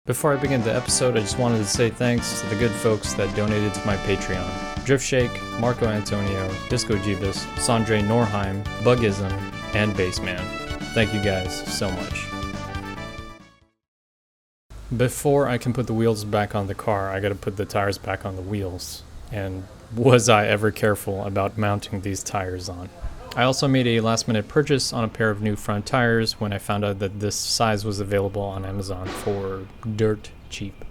Before I begin the episode, I just wanted to say thanks to the good folks that donated to my Patreon. Driftshake, Marco Antonio, Disco Jeebus, Sandre Norheim, Bugism, and Bassman. Thank you guys so much. Before I can put the wheels back on the car, I gotta put the tires back on the wheels. And was I ever careful about mounting these tires on? I also made a last minute purchase on a pair of new front tires when I found out that this size was available on Amazon for dirt cheap.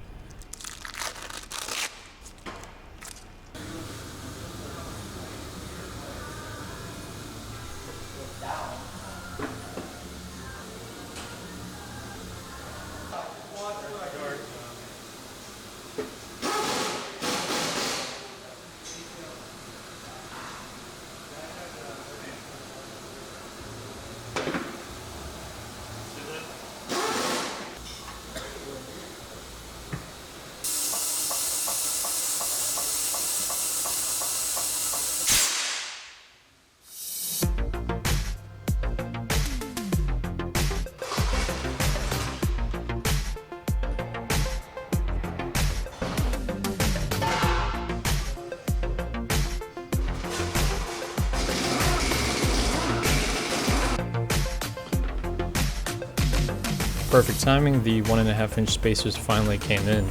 Perfect timing, the 1.5 inch spacers finally came in.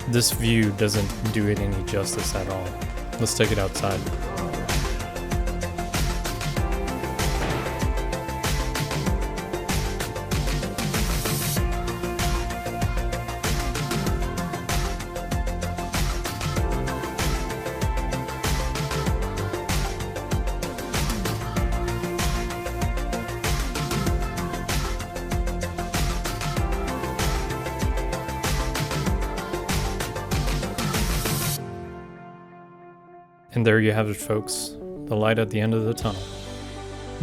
This view doesn't do it any justice at all. Let's take it outside. And there you have it, folks, the light at the end of the tunnel.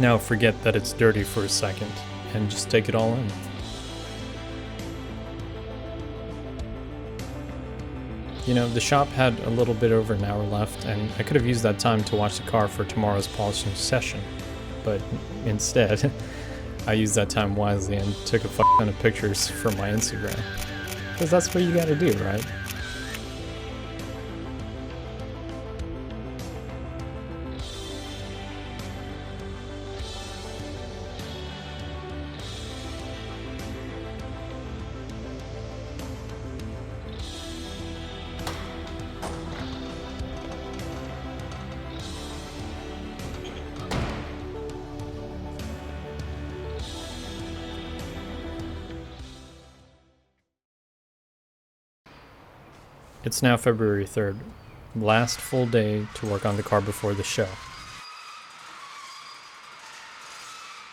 Now forget that it's dirty for a second, and just take it all in. You know, the shop had a little bit over an hour left, and I could have used that time to watch the car for tomorrow's polishing session, but instead, I used that time wisely and took a ton of pictures for my Instagram. Because that's what you gotta do, right? It's now February 3rd, last full day to work on the car before the show.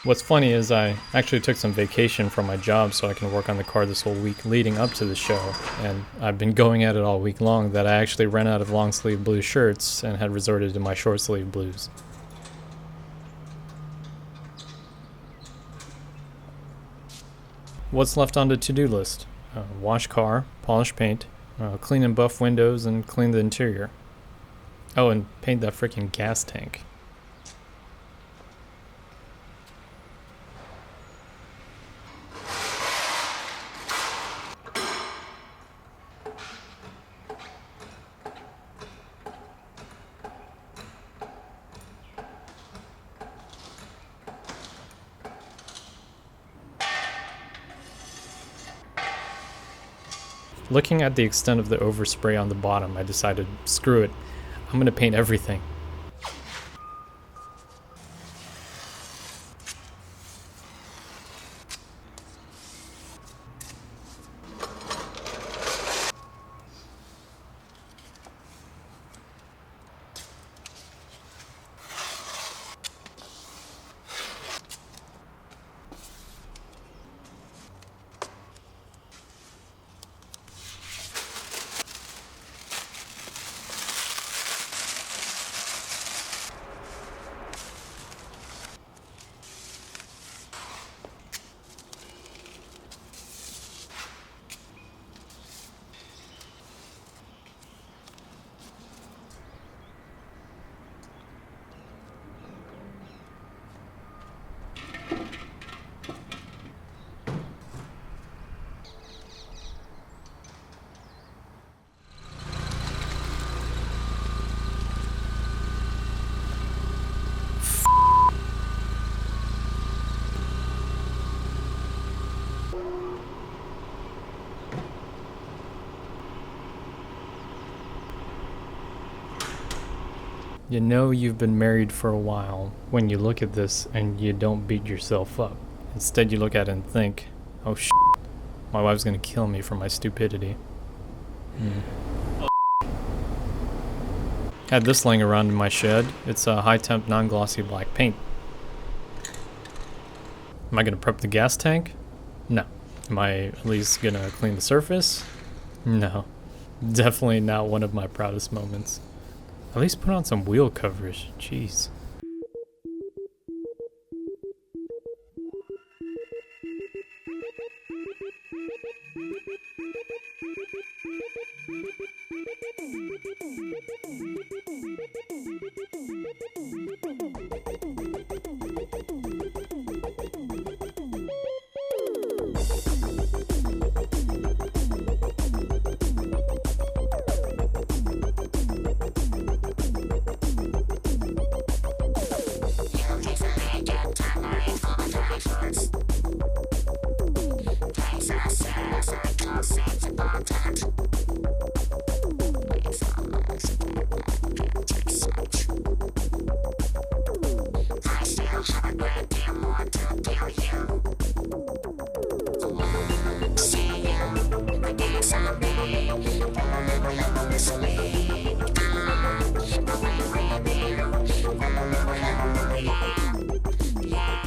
What's funny is I actually took some vacation from my job so I can work on the car this whole week leading up to the show, and I've been going at it all week long that I actually ran out of long sleeve blue shirts and had resorted to my short sleeve blues. What's left on the to-do list? Wash car, polish paint, clean and buff windows, and clean the interior. Oh, and paint that freaking gas tank. Looking at the extent of the overspray on the bottom, I decided, screw it, I'm gonna paint everything. You know you've been married for a while when you look at this and you don't beat yourself up. Instead you look at it and think, oh shit, my wife's gonna kill me for my stupidity. Had this laying around in my shed. It's a high-temp, non-glossy black paint. Am I gonna prep the gas tank? No. Am I at least gonna clean the surface? No. Definitely not one of my proudest moments. At least put on some wheel coverage. Jeez.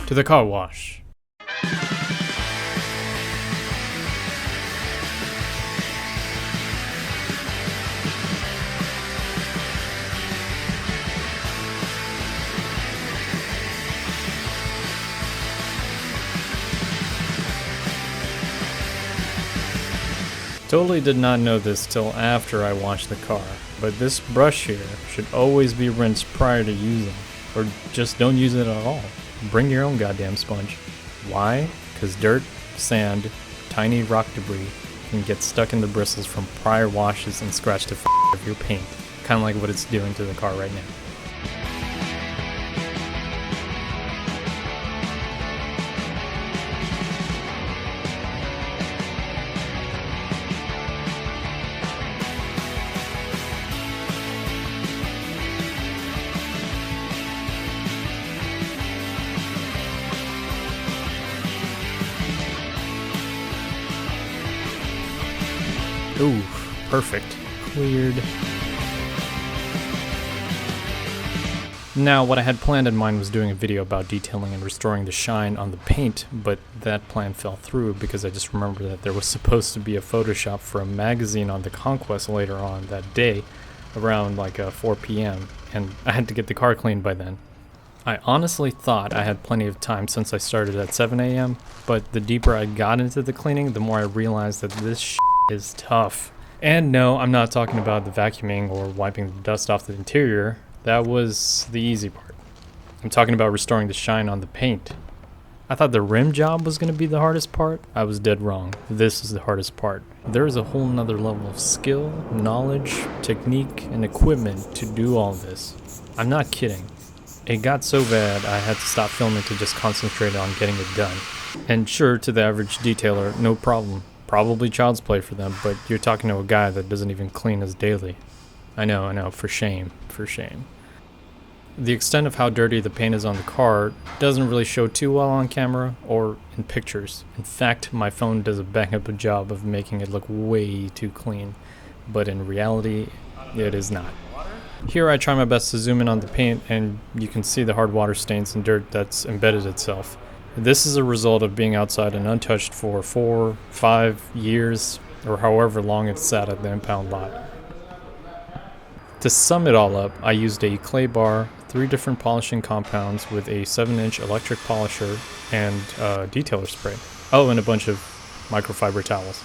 To the car wash. Totally did not know this till after I washed the car, but this brush here should always be rinsed prior to using, or just don't use it at all. Bring your own goddamn sponge. Why? Because dirt, sand, tiny rock debris can get stuck in the bristles from prior washes and scratch the f*** of your paint. Kind of like what it's doing to the car right now. Ooh, perfect. Cleared. Now, what I had planned in mind was doing a video about detailing and restoring the shine on the paint, but that plan fell through because I just remembered that there was supposed to be a Photoshop for a magazine on the Conquest later on that day, around like 4 p.m., and I had to get the car cleaned by then. I honestly thought I had plenty of time since I started at 7 a.m., but the deeper I got into the cleaning, the more I realized that this is tough. And no, I'm not talking about the vacuuming or wiping the dust off the interior. That was the easy part. I'm talking about restoring the shine on the paint. I thought the rim job was going to be the hardest part. I was dead wrong. This is the hardest part. There is a whole nother level of skill, knowledge, technique, and equipment to do all this. I'm not kidding. It got so bad I had to stop filming to just concentrate on getting it done. And sure, to the average detailer, no problem. Probably child's play for them, but you're talking to a guy that doesn't even clean his daily. I know, for shame, for shame. The extent of how dirty the paint is on the car doesn't really show too well on camera or in pictures. In fact, my phone does a bang up job of making it look way too clean, but in reality, it is not. Here I try my best to zoom in on the paint and you can see the hard water stains and dirt that's embedded itself. This is a result of being outside and untouched for 4, 5 years, or however long it's sat at the impound lot. To sum it all up, I used a clay bar, 3 different polishing compounds with a 7-inch electric polisher and detailer spray. Oh, and a bunch of microfiber towels.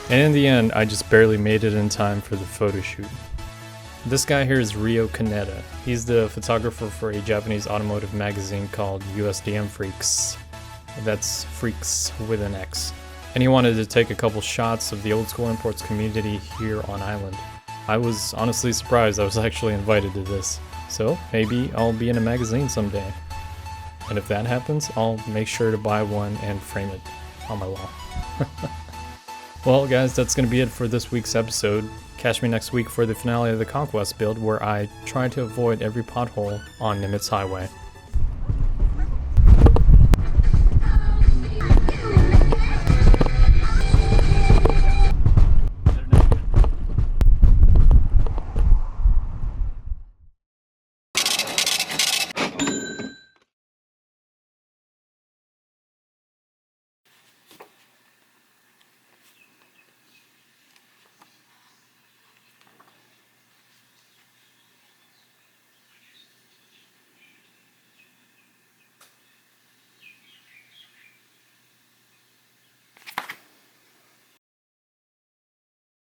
And in the end, I just barely made it in time for the photo shoot. This guy here is Ryo Kaneda. He's the photographer for a Japanese automotive magazine called USDM Freaks. That's Freaks with an X. And he wanted to take a couple shots of the old school imports community here on island. I was honestly surprised I was actually invited to this. So maybe I'll be in a magazine someday. And if that happens, I'll make sure to buy one and frame it on my wall. Well guys, that's going to be it for this week's episode. Catch me next week for the finale of the Conquest build, where I try to avoid every pothole on Nimitz Highway.